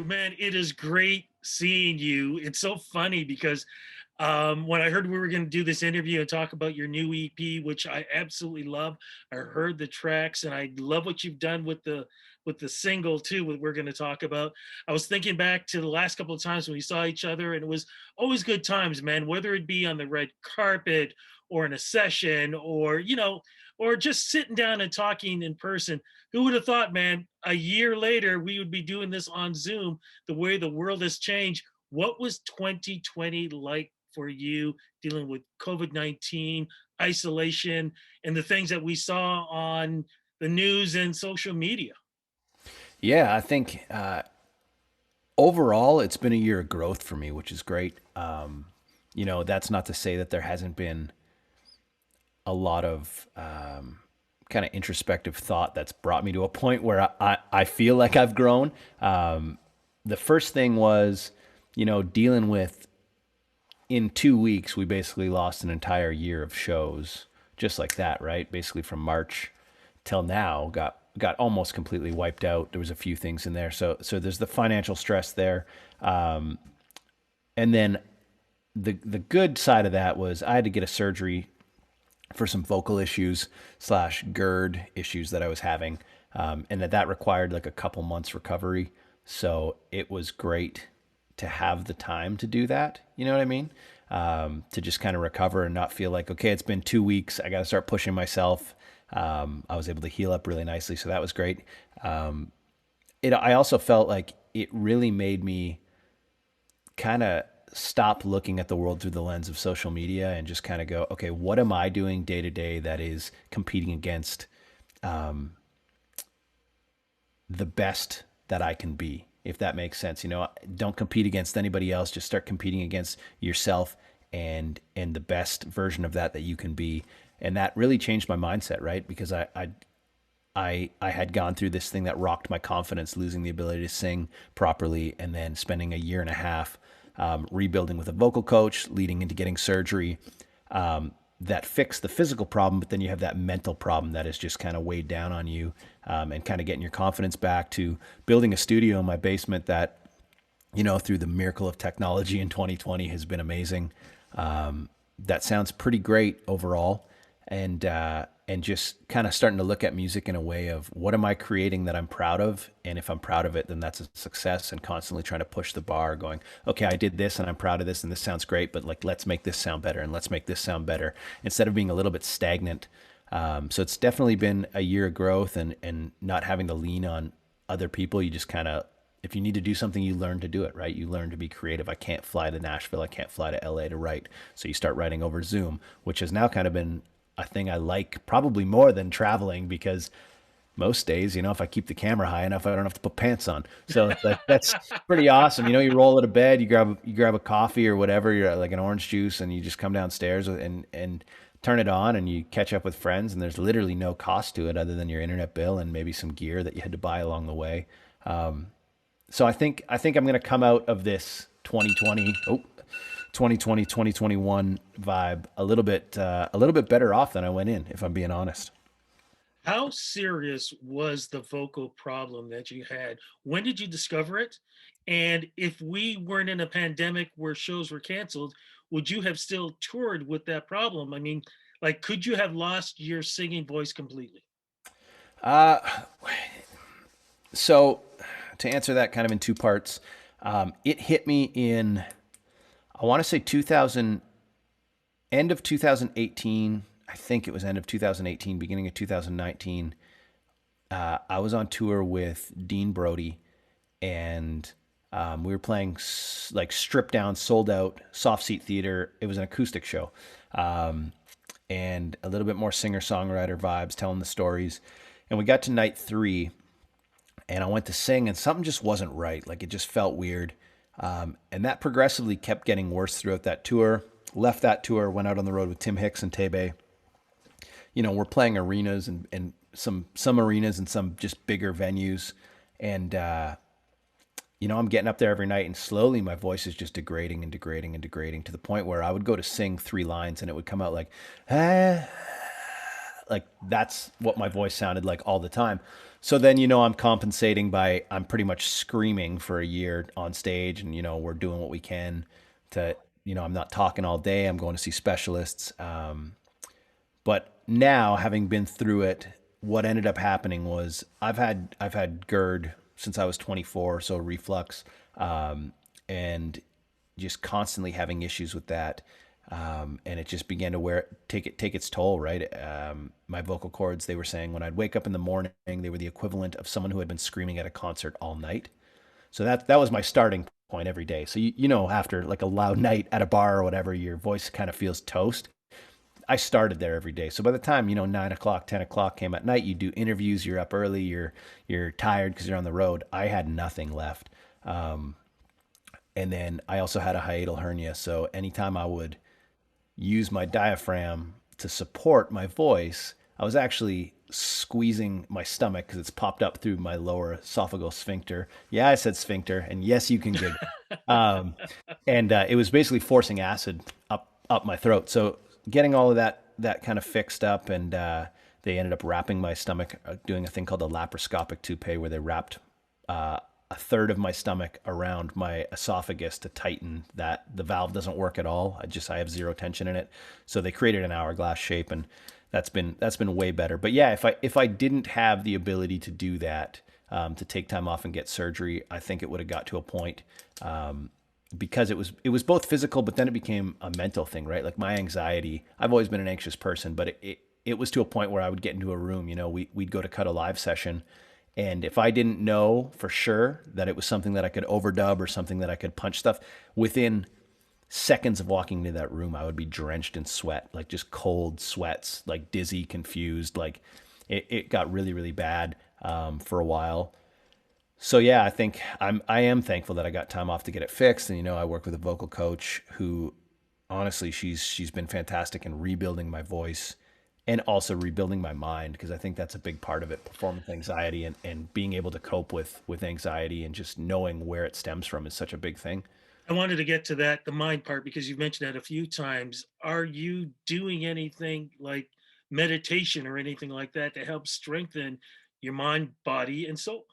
Andrew, man, it is great seeing you. It's so funny because when I heard we were going to do this interview and talk about your new EP, which I absolutely love, I heard the tracks and I love what you've done with the single too. What we're going to talk about. I was thinking back to the last couple of times when we saw each other, and it was always good times, man. Whether it be on the red carpet or in a session, or or just sitting down and talking in person. Who would have thought, man, a year later we would be doing this on Zoom, the way the world has changed. What was 2020 like for you, dealing with COVID-19, isolation, and the things that we saw on the news and social media? Yeah, I think overall it's been a year of growth for me, which is great. That's not to say that there hasn't been a lot of kind of introspective thought that's brought me to a point where I feel like I've grown. The first thing was, dealing with in 2 weeks, we basically lost an entire year of shows just like that, right? Basically from March till now, got almost completely wiped out. There was a few things in there, so there's the financial stress there, and then the good side of that was I had to get a surgery for some vocal issues slash GERD issues that I was having, and that required like a couple months recovery. So it was great to have the time to do that. You know what I mean? To just kind of recover and not feel like, okay, it's been 2 weeks, I got to start pushing myself. I was able to heal up really nicely, so that was great. I also felt like it really made me kind of stop looking at the world through the lens of social media and just kind of go, okay, what am I doing day to day that is competing against the best that I can be, if that makes sense. Don't compete against anybody else. Just start competing against yourself and the best version of that you can be. And that really changed my mindset, right? Because I had gone through this thing that rocked my confidence, losing the ability to sing properly, and then spending a year and a half rebuilding with a vocal coach, leading into getting surgery that fixed the physical problem, but then you have that mental problem that is just kind of weighed down on you, and kind of getting your confidence back, to building a studio in my basement that, through the miracle of technology in 2020 has been amazing. That sounds pretty great overall. And just kind of starting to look at music in a way of, what am I creating that I'm proud of? And if I'm proud of it, then that's a success, and constantly trying to push the bar, going, okay, I did this and I'm proud of this and this sounds great, but like, let's make this sound better and let's make this sound better, instead of being a little bit stagnant. So it's definitely been a year of growth, and not having to lean on other people. You just kind of, if you need to do something, you learn to do it, right? You learn to be creative. I can't fly to Nashville. I can't fly to LA to write. So you start writing over Zoom, which has now kind of been a thing I like probably more than traveling, because most days, if I keep the camera high enough, I don't have to put pants on. So that's pretty awesome. You roll out of bed, you grab a coffee or whatever, you're like an orange juice, and you just come downstairs and turn it on, and you catch up with friends, and there's literally no cost to it other than your internet bill and maybe some gear that you had to buy along the way. So I think I'm going to come out of this 2021 vibe a little bit better off than I went in, if I'm being honest. How serious was the vocal problem that you had? When did you discover it? And if we weren't in a pandemic where shows were canceled, would you have still toured with that problem? I mean, like, could you have lost your singing voice completely? Uh, so to answer that kind of in two parts, it hit me in, I want to say 2000, end of 2018. I think it was end of 2018, beginning of 2019. I was on tour with Dean Brody, and we were playing like stripped down, sold out, soft seat theater. It was an acoustic show, and a little bit more singer songwriter vibes, telling the stories. And we got to night three, and I went to sing, and something just wasn't right. Like, it just felt weird. And that progressively kept getting worse throughout that tour. Left that tour, went out on the road with Tim Hicks and Tebe. We're playing arenas, and some arenas and some just bigger venues. And, I'm getting up there every night, and slowly my voice is just degrading and degrading and degrading, to the point where I would go to sing 3 lines and it would come out like, ah, like that's what my voice sounded like all the time. So then, you know, I'm compensating by I'm pretty much screaming for a year on stage, and you know, we're doing what we can to, you know, I'm not talking all day. I'm going to see specialists. But now, having been through it, what ended up happening was I've had GERD since I was 24, so reflux, and just constantly having issues with that. And it just began to take its toll, right? My vocal cords, they were saying when I'd wake up in the morning, they were the equivalent of someone who had been screaming at a concert all night. So that was my starting point every day. So you know, after like a loud night at a bar or whatever, your voice kind of feels toast. I started there every day. So by the time, you know, 9 o'clock, 10 o'clock came at night, you do interviews, you're up early, you're tired because you're on the road. I had nothing left. And then I also had a hiatal hernia. So anytime I would use my diaphragm to support my voice, I was actually squeezing my stomach because it's popped up through my lower esophageal sphincter. Yeah, I said sphincter, and yes, you can giggle. Um, and it was basically forcing acid up my throat. So getting all of that kind of fixed up, and they ended up wrapping my stomach, doing a thing called a laparoscopic toupee, where they wrapped a third of my stomach around my esophagus to tighten that the valve doesn't work at all. I have zero tension in it. So they created an hourglass shape, and that's been way better. But yeah, if I didn't have the ability to do that, to take time off and get surgery, I think it would have got to a point, because it was both physical, but then it became a mental thing, right? Like my anxiety. I've always been an anxious person, but it was to a point where I would get into a room. You know, we'd go to cut a live session, and if I didn't know for sure that it was something that I could overdub or something that I could punch stuff, within seconds of walking into that room, I would be drenched in sweat, like just cold sweats, like dizzy, confused. Like it got really, really bad, for a while. So yeah, I am thankful that I got time off to get it fixed. And you know, I work with a vocal coach who, honestly, she's been fantastic in rebuilding my voice and also rebuilding my mind, because I think that's a big part of it. Performance anxiety, and being able to cope with anxiety and just knowing where it stems from is such a big thing. I wanted to get to that, the mind part, because you've mentioned that a few times. Are you doing anything like meditation or anything like that to help strengthen your mind, body, and soul?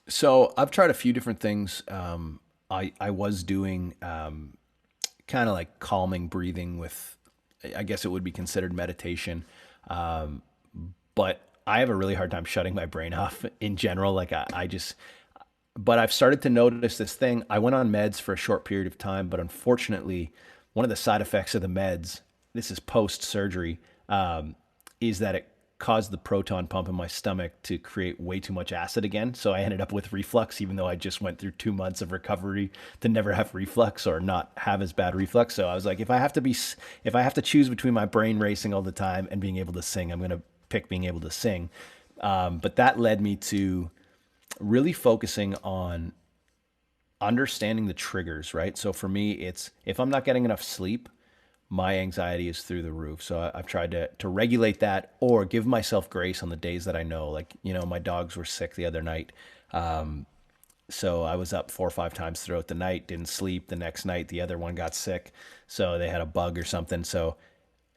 So I've tried a few different things. I was doing, kind of like calming breathing with, I guess it would be considered meditation. Um, but I have a really hard time shutting my brain off in general. Like I just, but I've started to notice this thing. I went on meds for a short period of time, but unfortunately, one of the side effects of the meds, this is post surgery, is that it caused the proton pump in my stomach to create way too much acid again. So I ended up with reflux, even though I just went through 2 months of recovery to never have reflux or not have as bad reflux. So I was like, if I have to choose between my brain racing all the time and being able to sing, I'm going to pick being able to sing. But that led me to really focusing on understanding the triggers, right? So for me, it's if I'm not getting enough sleep, my anxiety is through the roof. So I've tried to regulate that or give myself grace on the days that I know, like, you know, my dogs were sick the other night. So I was up 4 or 5 times throughout the night, didn't sleep. The next night, the other one got sick. So they had a bug or something. So,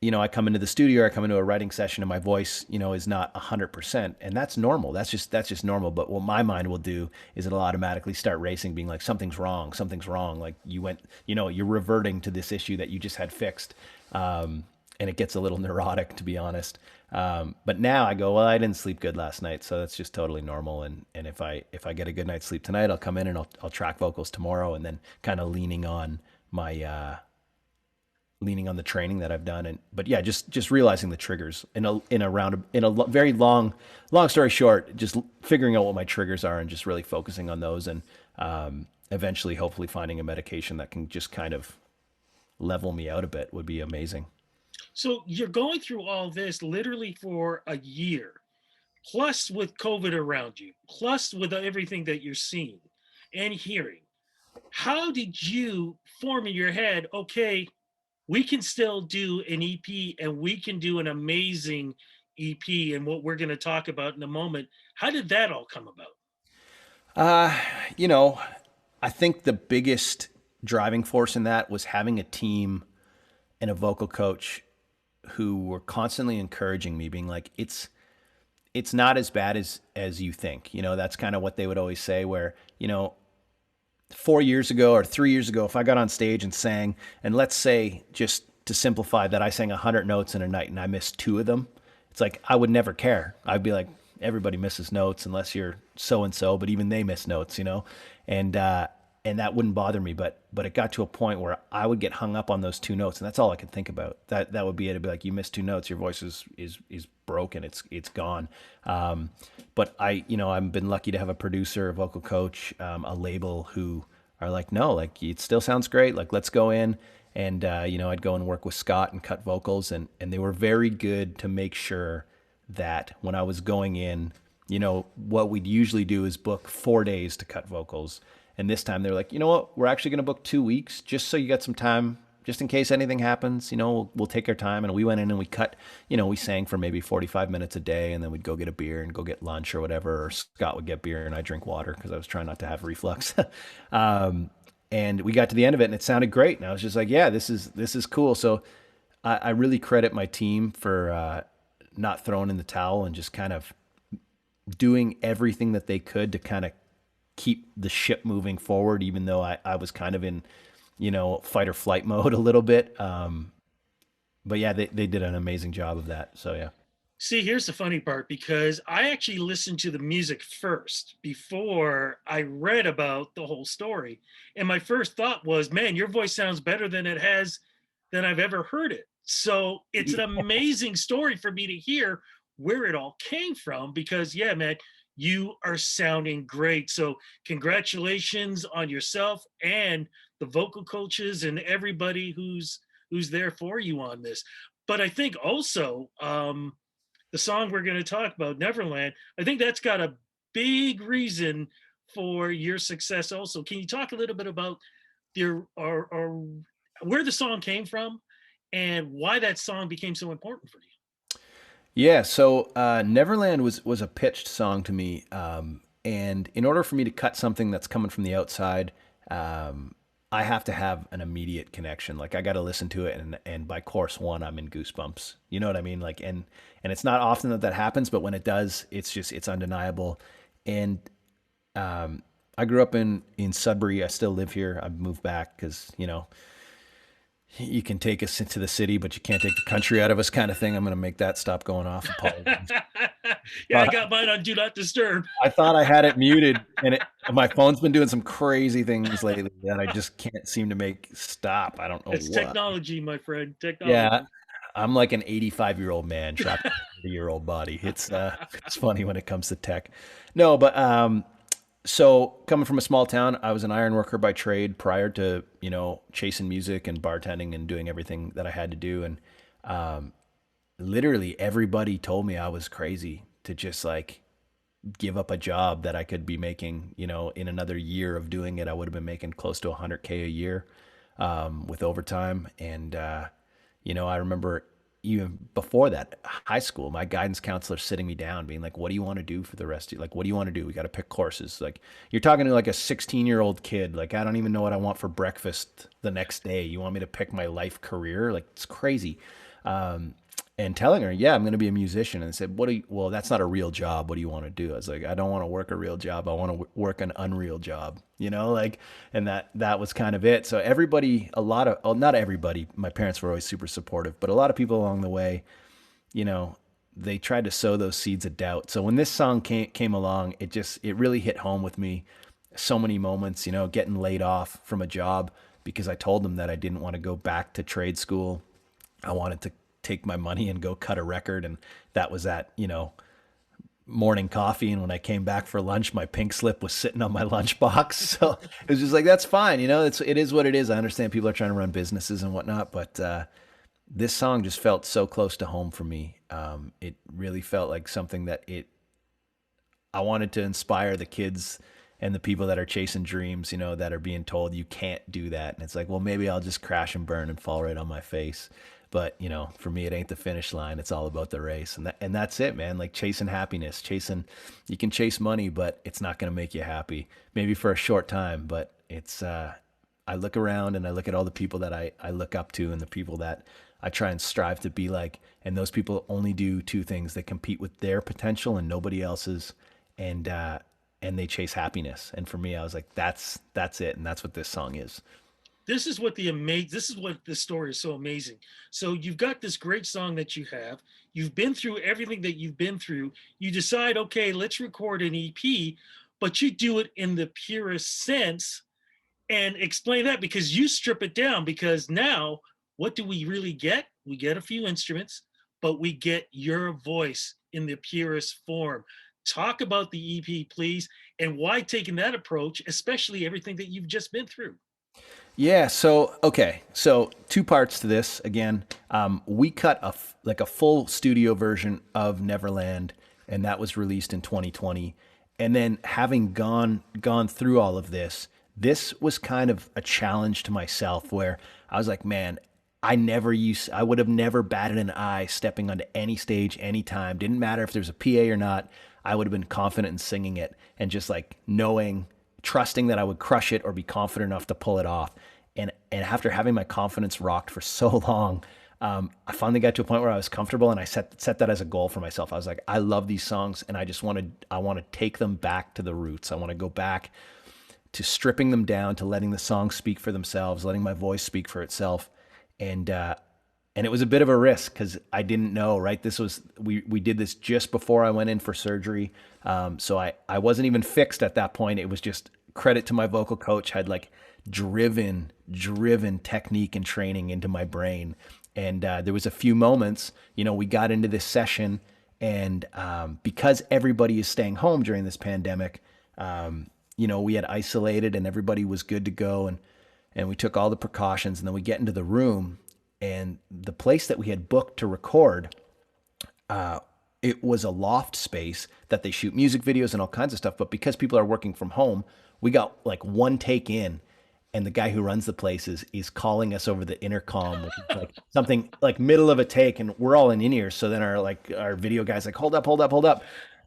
you know, I come into the studio, I come into a writing session, and my voice, you know, is not 100%, and that's normal. That's just normal. But what my mind will do is it'll automatically start racing, being like, something's wrong, something's wrong. Like you went, you know, you're reverting to this issue that you just had fixed, and it gets a little neurotic, to be honest. But now I go, well, I didn't sleep good last night, so that's just totally normal. And if I get a good night's sleep tonight, I'll come in and I'll track vocals tomorrow, and then kind of my leaning on the training that I've done. And but yeah, just realizing the triggers in a very long story short, just figuring out what my triggers are and just really focusing on those, and eventually hopefully finding a medication that can just kind of level me out a bit would be amazing. So you're going through all this literally for a year, plus with COVID around you, plus with everything that you're seeing and hearing. How did you form in your head, okay, we can still do an EP and we can do an amazing EP and what we're going to talk about in a moment? How did that all come about? Uh, you know, I think the biggest driving force in that was having a team and a vocal coach who were constantly encouraging me, being like, it's not as bad as you think. You know, that's kind of what they would always say, where, you know, 4 years ago or 3 years ago, if I got on stage and sang, and let's say, just to simplify, that I sang 100 notes in a night and I missed two of them, it's like I would never care. I'd be like, everybody misses notes unless you're so and so, but even they miss notes, you know, and and that wouldn't bother me. But it got to a point where I would get hung up on those two notes, and that's all I could think about. That would be it. It'd be like, you missed two notes, your voice is broken, it's gone. But I've been lucky to have a producer, a vocal coach, a label, who are like, no, like, it still sounds great. Like, let's go in. And I'd go and work with Scott and cut vocals, and they were very good to make sure that when I was going in, what we'd usually do is book 4 days to cut vocals. And this time they're like, you know what, we're actually going to book 2 weeks just so you got some time, just in case anything happens, we'll take our time. And we went in and we cut, we sang for maybe 45 minutes a day, and then we'd go get a beer and go get lunch or whatever. Or Scott would get beer and I drink water because I was trying not to have reflux. And we got to the end of it and it sounded great. And I was just like, yeah, this is cool. So I really credit my team for not throwing in the towel and just kind of doing everything that they could to kind of keep the ship moving forward, even though I was kind of in, fight or flight mode a little bit. But yeah, they did an amazing job of that. So yeah. See, here's the funny part, because I actually listened to the music first before I read about the whole story. And my first thought was, man, your voice sounds better than I've ever heard it. So it's an amazing story for me to hear where it all came from, because yeah, man, you are sounding great. So congratulations on yourself and the vocal coaches and everybody who's there for you on this. But I think also, the song we're going to talk about, Neverland, I think that's got a big reason for your success also. Can you talk a little bit about or where the song came from and why that song became so important for you? Yeah, so Neverland was a pitched song to me, and in order for me to cut something that's coming from the outside, I have to have an immediate connection. Like, I got to listen to it, and by course one, I'm in goosebumps. You know what I mean? Like, and it's not often that happens, but when it does, it's undeniable. And I grew up in Sudbury. I still live here. I've moved back because you can take us into the city, but you can't take the country out of us, kind of thing. I'm going to make that stop going off. Apologies. Yeah, I got mine on Do Not Disturb. I thought I had it muted, and my phone's been doing some crazy things lately that I just can't seem to make stop. I don't know It's what. technology, my friend. Technology. Yeah, I'm like an 85-year-old man trapped in a 30-year-old body. It's funny when it comes to tech. No, but so coming from a small town, I was an iron worker by trade prior to, chasing music and bartending and doing everything that I had to do. And literally everybody told me I was crazy to just like give up a job that I could be making, in another year of doing it, I would have been making close to 100K a year with overtime. And, I remember even before that, high school, my guidance counselor sitting me down being like, what do you want to do for the rest of you? Like, what do you want to do? We got to pick courses. Like, you're talking to like a 16-year-old kid. Like, I don't even know what I want for breakfast the next day. You want me to pick my life career? Like, it's crazy. And telling her, yeah, I'm going to be a musician. And I said, well, that's not a real job. What do you want to do? I was like, I don't want to work a real job. I want to work an unreal job, like, and that was kind of it. So everybody, not everybody, my parents were always super supportive, but a lot of people along the way, they tried to sow those seeds of doubt. So when this song came along, it really hit home with me. So many moments, getting laid off from a job because I told them that I didn't want to go back to trade school. I wanted to take my money and go cut a record. And that was at, morning coffee. And when I came back for lunch, my pink slip was sitting on my lunchbox. So it was just like, that's fine. It is what it is. I understand people are trying to run businesses and whatnot, but this song just felt so close to home for me. It really felt like something that I wanted to inspire the kids and the people that are chasing dreams, that are being told you can't do that. And it's like, well, maybe I'll just crash and burn and fall right on my face. But, for me, it ain't the finish line. It's all about the race. And that's it, man. Like chasing happiness, you can chase money, but it's not going to make you happy. Maybe for a short time, but I look around and I look at all the people that I look up to and the people that I try and strive to be like. And those people only do two things: they compete with their potential and nobody else's, and they chase happiness. And for me, I was like, that's it, and that's what this song is. This is what this story is so amazing. So you've got this great song that you have. You've been through everything that you've been through. You decide, okay, let's record an EP, but you do it in the purest sense. And explain that, because you strip it down, because now what do we really get? We get a few instruments, but we get your voice in the purest form. Talk about the EP, please, and why taking that approach, especially everything that you've just been through. Yeah. So okay. So two parts to this. Again, we cut like a full studio version of Neverland, and that was released in 2020. And then having gone through all of this, this was kind of a challenge to myself where I was like, man, I would have never batted an eye stepping onto any stage anytime. Didn't matter if there's a PA or not. I would have been confident in singing it and just like knowing, trusting that I would crush it or be confident enough to pull it off. And after having my confidence rocked for so long, I finally got to a point where I was comfortable, and I set that as a goal for myself. I was like, I love these songs, and I want to take them back to the roots. I want to go back to stripping them down, to letting the songs speak for themselves, letting my voice speak for itself. And it was a bit of a risk because I didn't know, right? We did this just before I went in for surgery. So I wasn't even fixed at that point. It was just credit to my vocal coach, had like driven technique and training into my brain. And there was a few moments, we got into this session, and because everybody is staying home during this pandemic, we had isolated and everybody was good to go. And we took all the precautions, and then we get into the room, and the place that we had booked to record, it was a loft space that they shoot music videos and all kinds of stuff. But because people are working from home, we got like one take in, and the guy who runs the place is calling us over the intercom with like something like middle of a take, and we're all in ears. So then our video guy's like, hold up.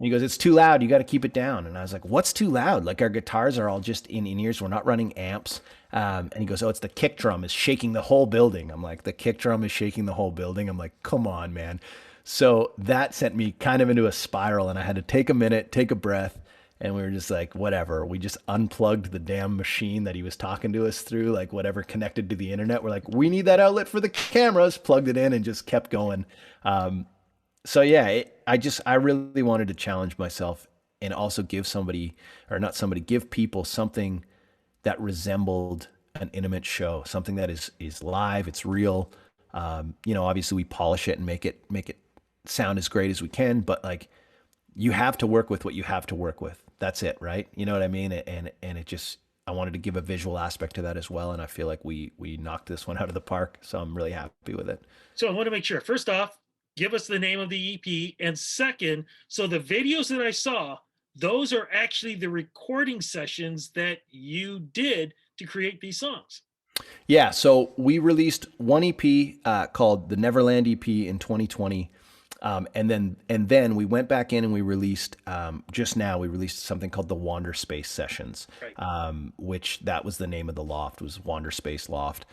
And he goes, it's too loud. You got to keep it down. And I was like, what's too loud? Like our guitars are all just in ears. We're not running amps. And he goes, oh, it's the kick drum is shaking the whole building. I'm like, the kick drum is shaking the whole building. I'm like, come on, man. So that sent me kind of into a spiral, and I had to take a minute, take a breath. And we were just like, whatever. We just unplugged the damn machine that he was talking to us through, like whatever connected to the internet. We're like, we need that outlet for the cameras, plugged it in, and just kept going. So yeah, I really wanted to challenge myself and also give people something that resembled an intimate show, something that is live, it's real. Obviously we polish it and make it sound as great as we can, but like you have to work with what you have to work with. That's it, right? You know what I mean? And it just, I wanted to give a visual aspect to that as well, and I feel like we knocked this one out of the park. So I'm really happy with it. So I want to make sure, first off, give us the name of the EP. And second, so the videos that I saw, those are actually the recording sessions that you did to create these songs. Yeah, so we released one EP called the Neverland EP in 2020, and then we went back in and we released we released something called the Wanderspace Sessions, Right. which that was the name of the loft, was Wanderspace Loft.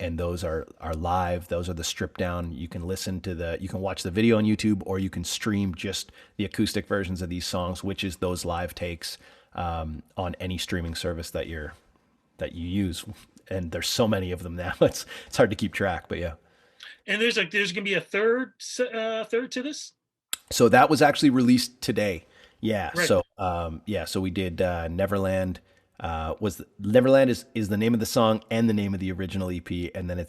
And those are live. Those are the stripped down. You can you can watch the video on YouTube, or you can stream just the acoustic versions of these songs, which is those live takes on any streaming service that you use. And there's so many of them now. It's hard to keep track, but yeah. And there's gonna be a third to this. So that was actually released today. Yeah. Right. So we did Neverland. Neverland is the name of the song and the name of the original EP, and then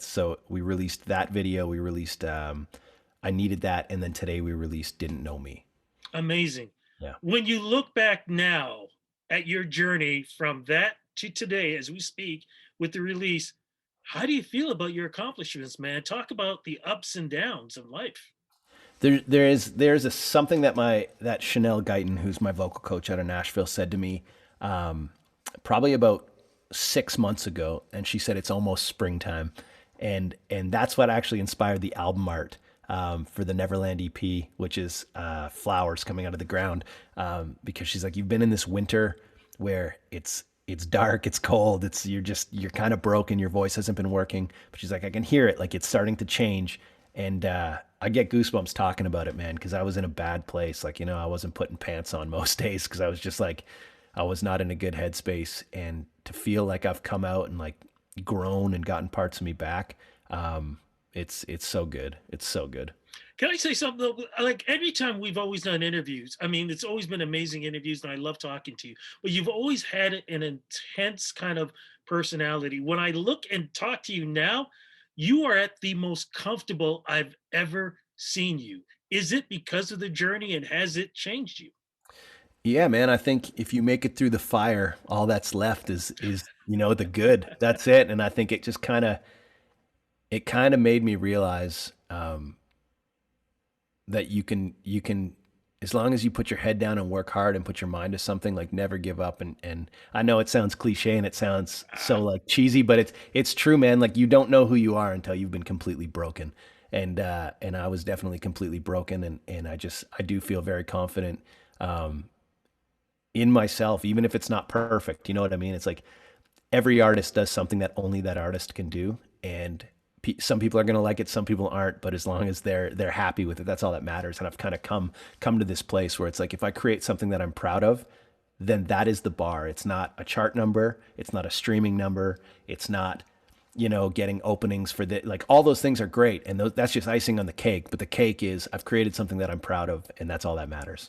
we released that video. We released I Needed That, and then today we released Didn't Know Me. Amazing. Yeah. When you look back now at your journey from that to today, as we speak, with the release, how do you feel about your accomplishments, man? Talk about the ups and downs of life. There's something that Chanel Guyton, who's my vocal coach out of Nashville, said to me probably about 6 months ago, and she said it's almost springtime, and that's what actually inspired the album art for the Neverland EP, which is flowers coming out of the ground, because she's like, you've been in this winter where it's dark, it's cold, it's you're kind of broken, your voice hasn't been working. But she's like, I can hear it, like it's starting to change. And I get goosebumps talking about it, man, because I was in a bad place. Like, I wasn't putting pants on most days because I was just like, I was not in a good headspace. And to feel like I've come out and like grown and gotten parts of me back, it's so good. It's so good. Can I say something though? Like every time we've always done interviews, I mean, it's always been amazing interviews, and I love talking to you. But you've always had an intense kind of personality. When I look and talk to you now, you are at the most comfortable I've ever seen you. Is it because of the journey, and has it changed you? Yeah, man. I think if you make it through the fire, all that's left is the good. That's it. And I think it kind of made me realize that you can as long as you put your head down and work hard and put your mind to something, like never give up. And I know it sounds cliche and it sounds so Ah, like cheesy, but it's true, man. Like you don't know who you are until you've been completely broken. And I was definitely completely broken, and I do feel very confident um in myself, even if it's not perfect. You know what I mean? It's like every artist does something that only that artist can do, and some people are going to like it, some people aren't. But as long as they're happy with it, that's all that matters. And I've kind of come to this place where it's like if I create something that I'm proud of, then that is the bar. It's not a chart number, it's not a streaming number, it's not getting openings for the like all those things are great, and that's just icing on the cake. But the cake is I've created something that I'm proud of, and that's all that matters.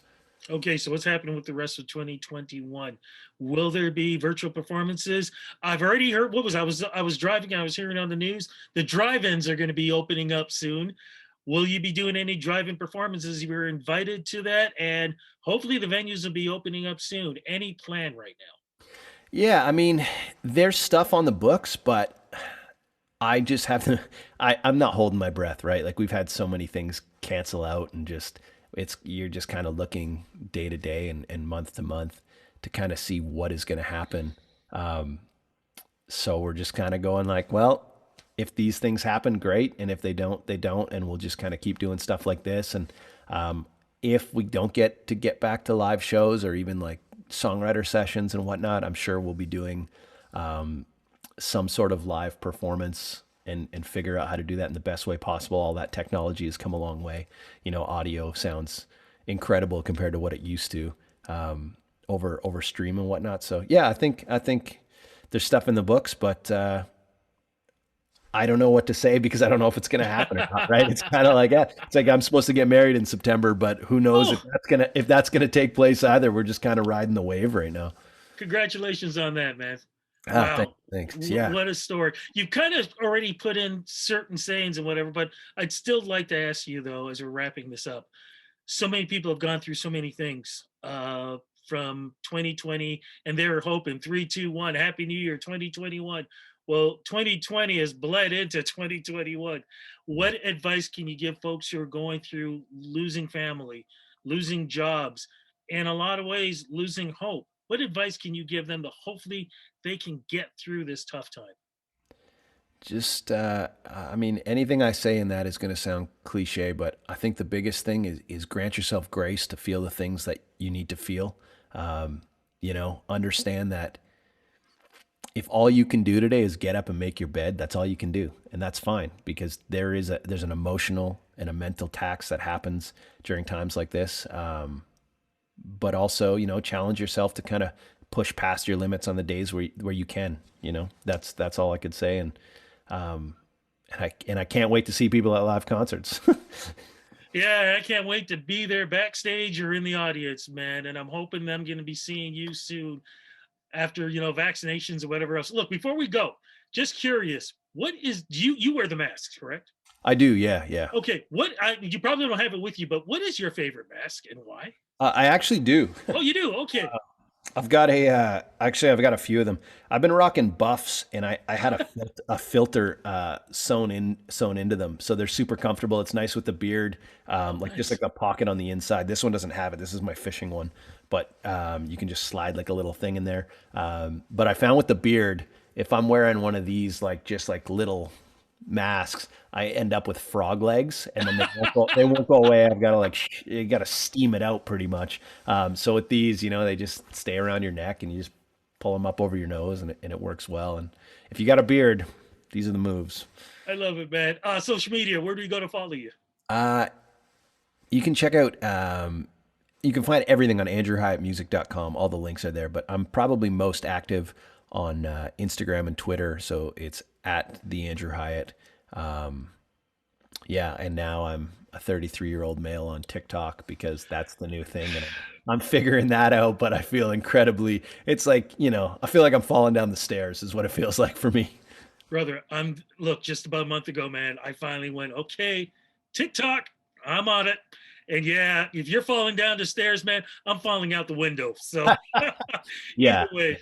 okay, so what's happening with the rest of 2021? Will there be virtual performances? I've already heard. I was driving. I was hearing on the news the drive-ins are going to be opening up soon. Will you be doing any drive-in performances? You were invited to that, and hopefully the venues will be opening up soon. Any plan right now? Yeah, I mean, there's stuff on the books, but I just have to. I'm not holding my breath, right? Like we've had so many things cancel out, and just you're just kind of looking day to day and month to month to kind of see what is going to happen. Um, so we're just kind of going like, well, if these things happen, great, and if they don't, they don't, and we'll just kind of keep doing stuff like this. And if we don't get back to live shows or even like songwriter sessions and whatnot, I'm sure we'll be doing some sort of live performance and figure out how to do that in the best way possible. All that technology has come a long way. Audio sounds incredible compared to what it used to over stream and whatnot. So yeah, I think there's stuff in the books, but I don't know what to say because I don't know if it's going to happen or not. Right? It's kind of like it's like I'm supposed to get married in September, but who knows Oh, if that's gonna take place either. We're just kind of riding the wave right now. congratulations on that, man. Ah, Wow. thanks. Yeah. What a story. You've kind of already put in certain sayings and whatever, but I'd still like to ask you, though, as we're wrapping this up. So many people have gone through so many things from 2020, and they're hoping 3, 2, 1, Happy New Year 2021. Well, 2020 has bled into 2021. What advice can you give folks who are going through losing family, losing jobs, in a lot of ways, losing hope? What advice can you give them to hopefully they can get through this tough time? Just, I mean, anything I say in that is going to sound cliche, but I think the biggest thing is grant yourself grace to feel the things that you need to feel. Understand that if all you can do today is get up and make your bed, that's all you can do, and that's fine because there's an emotional and a mental tax that happens during times like this. But also, challenge yourself to kind of push past your limits on the days where you can. That's all I could say, um, and I can't wait to see people at live concerts. Yeah, I can't wait to be there backstage or in the audience, man. And I'm hoping I'm going to be seeing you soon after vaccinations or whatever else. Look, before we go, just curious, what is you wear the masks, correct? I do, yeah, yeah. Okay, you probably don't have it with you, but what is your favorite mask and why? I actually do. Oh, you do. Okay, I've got a few of them. I've been rocking buffs, and I had a filter sewn into them, so they're super comfortable. It's nice with the beard, like just like nice. the pocket on the inside. This one doesn't have it. This is my fishing one, but you can just slide like a little thing in there. But I found with the beard, if I'm wearing one of these like just like little masks, I end up with frog legs, and then they won't go away. I've got to you got to steam it out pretty much. So with these, they just stay around your neck, and you just pull them up over your nose, and it works well. And if you got a beard, these are the moves. I love it, man. Social media, where do we go to follow you? Uh, you can check out, you can find everything on andrewhyattmusic.com. All the links are there, but I'm probably most active on Instagram and Twitter. So it's at the Andrew Hyatt. Um, yeah, and now I'm a 33-year-old male on TikTok because that's the new thing, and I'm figuring that out. But I feel incredibly. It's like, I feel like I'm falling down the stairs. Is what it feels like for me. Brother, look, just about a month ago, man, I finally went, okay, TikTok, I'm on it. And yeah, if you're falling down the stairs, man, I'm falling out the window. So either Yeah. way,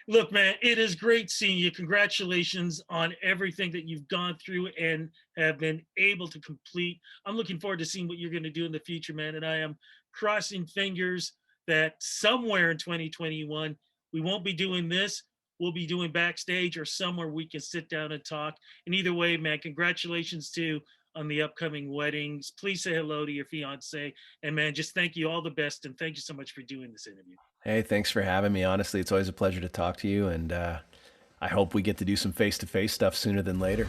look, man, it is great seeing you. Congratulations on everything that you've gone through and have been able to complete. I'm looking forward to seeing what you're going to do in the future, man. And I am crossing fingers that somewhere in 2021, we won't be doing this. We'll be doing backstage or somewhere we can sit down and talk. And either way, man, congratulations to on the upcoming weddings. Please say hello to your fiance. And man, just thank you, all the best. And thank you so much for doing this interview. Hey, thanks for having me. Honestly, it's always a pleasure to talk to you, and I hope we get to do some face-to-face stuff sooner than later.